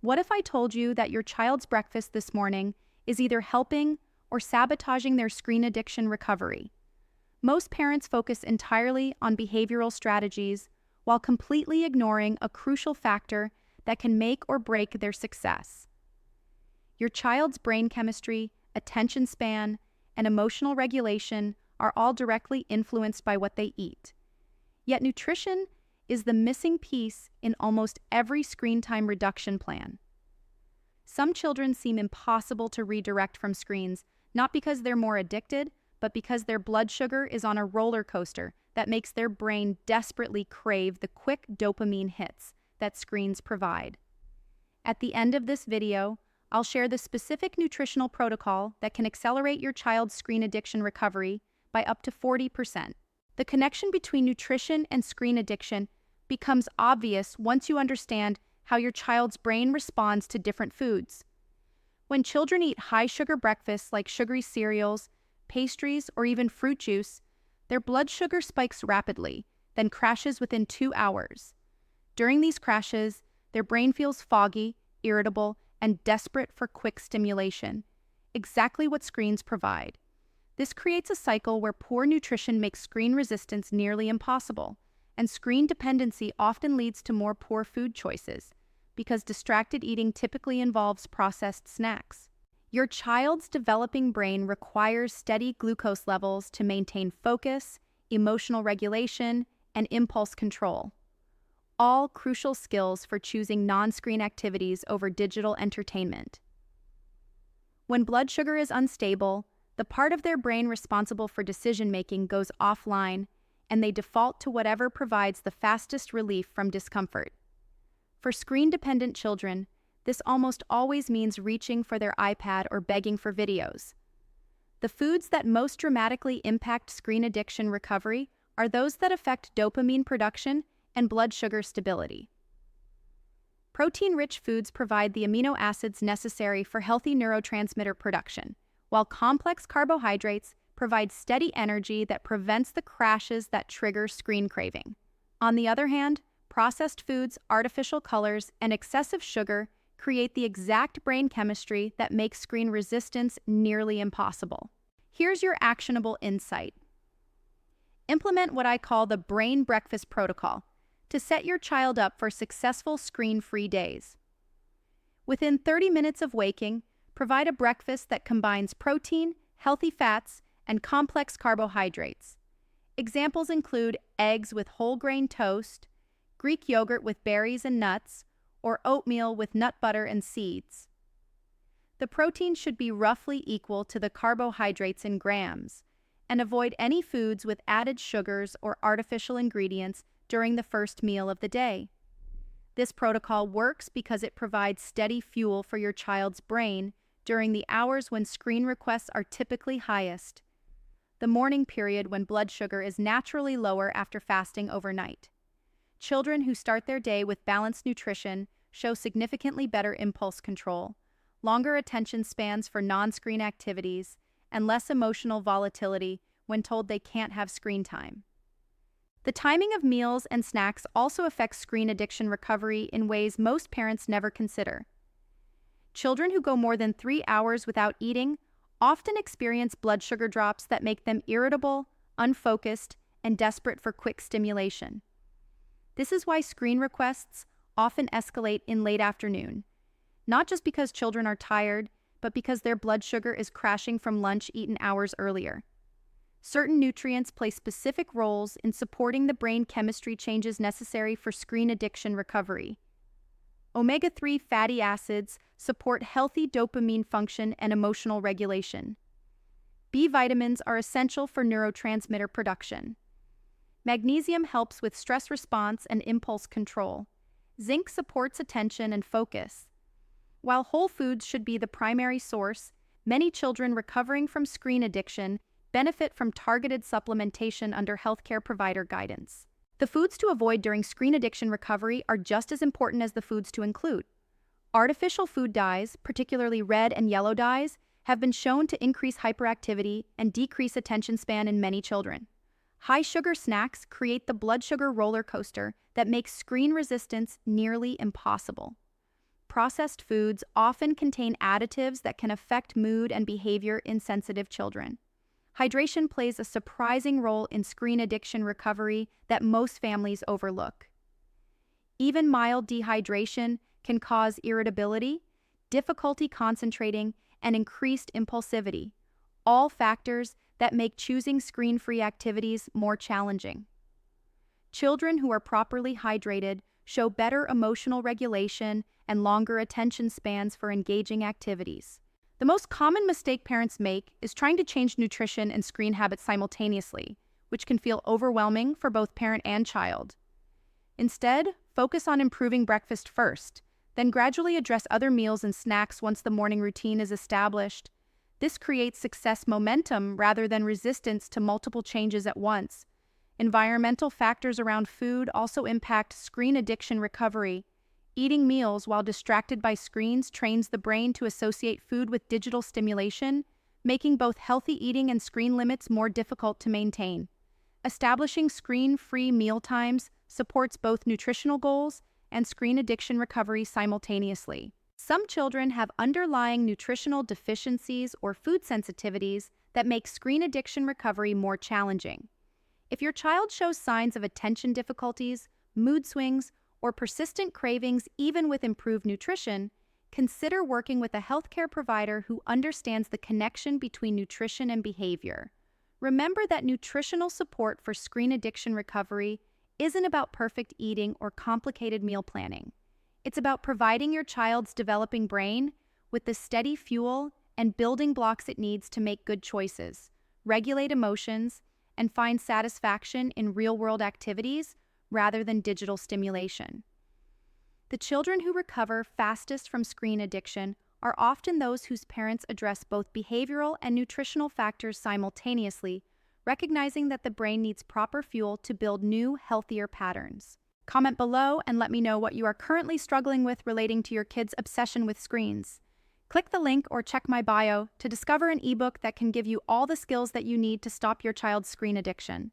What if I told you that your child's breakfast this morning is either helping or sabotaging their screen addiction recovery? Most parents focus entirely on behavioral strategies while completely ignoring a crucial factor that can make or break their success. Your child's brain chemistry, attention span, and emotional regulation are all directly influenced by what they eat. Yet nutrition is the missing piece in almost every screen time reduction plan. Some children seem impossible to redirect from screens, not because they're more addicted, but because their blood sugar is on a roller coaster that makes their brain desperately crave the quick dopamine hits that screens provide. At the end of this video, I'll share the specific nutritional protocol that can accelerate your child's screen addiction recovery by up to 40%. The connection between nutrition and screen addiction becomes obvious once you understand how your child's brain responds to different foods. When children eat high-sugar breakfasts like sugary cereals, pastries, or even fruit juice, their blood sugar spikes rapidly, then crashes within 2 hours. During these crashes, their brain feels foggy, irritable, and desperate for quick stimulation, exactly what screens provide. This creates a cycle where poor nutrition makes screen resistance nearly impossible, and screen dependency often leads to more poor food choices, because distracted eating typically involves processed snacks. Your child's developing brain requires steady glucose levels to maintain focus, emotional regulation, and impulse control, all crucial skills for choosing non-screen activities over digital entertainment. When blood sugar is unstable, the part of their brain responsible for decision-making goes offline, and they default to whatever provides the fastest relief from discomfort. For screen-dependent children, this almost always means reaching for their iPad or begging for videos. The foods that most dramatically impact screen addiction recovery are those that affect dopamine production and blood sugar stability. Protein-rich foods provide the amino acids necessary for healthy neurotransmitter production, while complex carbohydrates provide steady energy that prevents the crashes that trigger screen craving. On the other hand, processed foods, artificial colors, and excessive sugar create the exact brain chemistry that makes screen resistance nearly impossible. Here's your actionable insight. Implement what I call the brain breakfast protocol to set your child up for successful screen-free days. Within 30 minutes of waking, provide a breakfast that combines protein, healthy fats, and complex carbohydrates. Examples include eggs with whole grain toast, Greek yogurt with berries and nuts, or oatmeal with nut butter and seeds. The protein should be roughly equal to the carbohydrates in grams, and avoid any foods with added sugars or artificial ingredients during the first meal of the day. This protocol works because it provides steady fuel for your child's brain during the hours when screen requests are typically highest, the morning period when blood sugar is naturally lower after fasting overnight. Children who start their day with balanced nutrition show significantly better impulse control, longer attention spans for non-screen activities, and less emotional volatility when told they can't have screen time. The timing of meals and snacks also affects screen addiction recovery in ways most parents never consider. Children who go more than 3 hours without eating often experience blood sugar drops that make them irritable, unfocused, and desperate for quick stimulation. This is why screen requests often escalate in late afternoon, not just because children are tired, but because their blood sugar is crashing from lunch eaten hours earlier. Certain nutrients play specific roles in supporting the brain chemistry changes necessary for screen addiction recovery. Omega-3 fatty acids support healthy dopamine function and emotional regulation. B vitamins are essential for neurotransmitter production. Magnesium helps with stress response and impulse control. Zinc supports attention and focus. While whole foods should be the primary source, many children recovering from screen addiction benefit from targeted supplementation under healthcare provider guidance. The foods to avoid during screen addiction recovery are just as important as the foods to include. Artificial food dyes, particularly red and yellow dyes, have been shown to increase hyperactivity and decrease attention span in many children. High-sugar snacks create the blood sugar roller coaster that makes screen resistance nearly impossible. Processed foods often contain additives that can affect mood and behavior in sensitive children. Hydration plays a surprising role in screen addiction recovery that most families overlook. Even mild dehydration can cause irritability, difficulty concentrating, and increased impulsivity, all factors that make choosing screen-free activities more challenging. Children who are properly hydrated show better emotional regulation and longer attention spans for engaging activities. The most common mistake parents make is trying to change nutrition and screen habits simultaneously, which can feel overwhelming for both parent and child. Instead, focus on improving breakfast first, then gradually address other meals and snacks once the morning routine is established. This creates success momentum rather than resistance to multiple changes at once. Environmental factors around food also impact screen addiction recovery. Eating meals while distracted by screens trains the brain to associate food with digital stimulation, making both healthy eating and screen limits more difficult to maintain. Establishing screen-free meal times supports both nutritional goals and screen addiction recovery simultaneously. Some children have underlying nutritional deficiencies or food sensitivities that make screen addiction recovery more challenging. If your child shows signs of attention difficulties, mood swings, or persistent cravings even with improved nutrition, consider working with a healthcare provider who understands the connection between nutrition and behavior. Remember that nutritional support for screen addiction recovery isn't about perfect eating or complicated meal planning. It's about providing your child's developing brain with the steady fuel and building blocks it needs to make good choices, regulate emotions, and find satisfaction in real-world activities rather than digital stimulation. The children who recover fastest from screen addiction are often those whose parents address both behavioral and nutritional factors simultaneously, recognizing that the brain needs proper fuel to build new, healthier patterns. Comment below and let me know what you are currently struggling with relating to your kids' obsession with screens. Click the link or check my bio to discover an ebook that can give you all the skills that you need to stop your child's screen addiction.